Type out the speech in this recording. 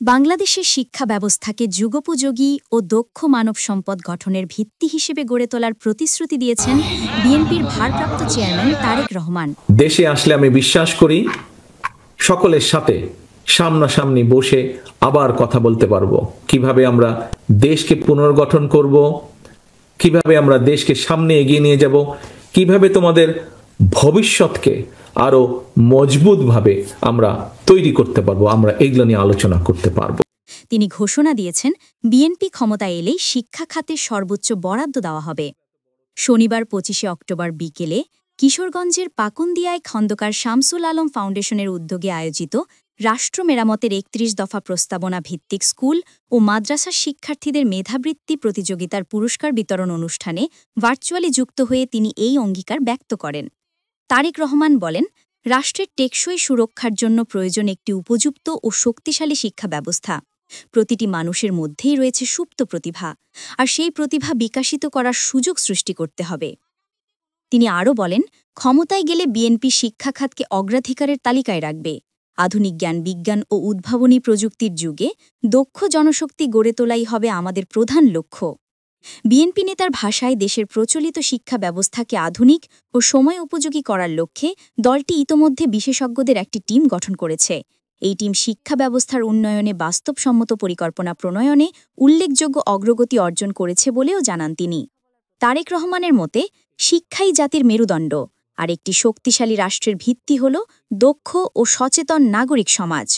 বাংলাদেশের শিক্ষা ব্যবস্থাকে যুগোপযোগী ও দক্ষ মানব সম্পদ গঠনের ভিত্তি হিসেবে গড়ে তোলার প্রতিশ্রুতি দিয়েছেন বিএনপির ভারপ্রাপ্ত চেয়ারম্যান তারেক রহমান। দেশে আসলে আমি বিশ্বাস করি সকলের সাথে সামনাসামনি বসে আবার কথা বলতে পারবো, কিভাবে আমরা দেশকে পুনর্গঠন করব, কিভাবে আমরা দেশকে সামনে এগিয়ে নিয়ে যাব, কিভাবে তোমাদের ভবিষ্যৎকে আরো মজবুতভাবে আমরা তৈরি করতে পারবো, আমরা এগুলো নিয়ে আলোচনা করতে পারবো। তিনি ঘোষণা দিয়েছেন, বিএনপি ক্ষমতায় এলেই শিক্ষা খাতে সর্বোচ্চ বরাদ্দ দেওয়া হবে। শনিবার ২৫শে অক্টোবর বিকেলে কিশোরগঞ্জের পাকুন্দিয়ায় খন্দকার শামসুল আলম ফাউন্ডেশনের উদ্যোগে আয়োজিত রাষ্ট্র মেরামতের ৩১ দফা প্রস্তাবনা ভিত্তিক স্কুল ও মাদ্রাসা শিক্ষার্থীদের মেধাবৃত্তি প্রতিযোগিতার পুরস্কার বিতরণ অনুষ্ঠানে ভার্চুয়ালি যুক্ত হয়ে তিনি এই অঙ্গীকার ব্যক্ত করেন। তারেক রহমান বলেন, রাষ্ট্রের টেকসই সুরক্ষার জন্য প্রয়োজন একটি উপযুক্ত ও শক্তিশালী শিক্ষা ব্যবস্থা। প্রতিটি মানুষের মধ্যেই রয়েছে সুপ্ত প্রতিভা, আর সেই প্রতিভা বিকাশিত করার সুযোগ সৃষ্টি করতে হবে। তিনি আরও বলেন, ক্ষমতায় গেলে বিএনপি শিক্ষা খাতকে অগ্রাধিকারের তালিকায় রাখবে। আধুনিক জ্ঞান, বিজ্ঞান ও উদ্ভাবনী প্রযুক্তির যুগে দক্ষ জনশক্তি গড়ে তোলাই হবে আমাদের প্রধান লক্ষ্য। বিএনপি নেতার ভাষায় দেশের প্রচলিত শিক্ষা ব্যবস্থাকে আধুনিক ও সময় উপযোগী করার লক্ষ্যে দলটি ইতোমধ্যে বিশেষজ্ঞদের একটি টিম গঠন করেছে। এই টিম শিক্ষা ব্যবস্থার উন্নয়নে বাস্তবসম্মত পরিকল্পনা প্রণয়নে উল্লেখযোগ্য অগ্রগতি অর্জন করেছে বলেও জানান তিনি। তারেক রহমানের মতে, শিক্ষাই জাতির মেরুদণ্ড, আর একটি শক্তিশালী রাষ্ট্রের ভিত্তি হল দক্ষ ও সচেতন নাগরিক সমাজ।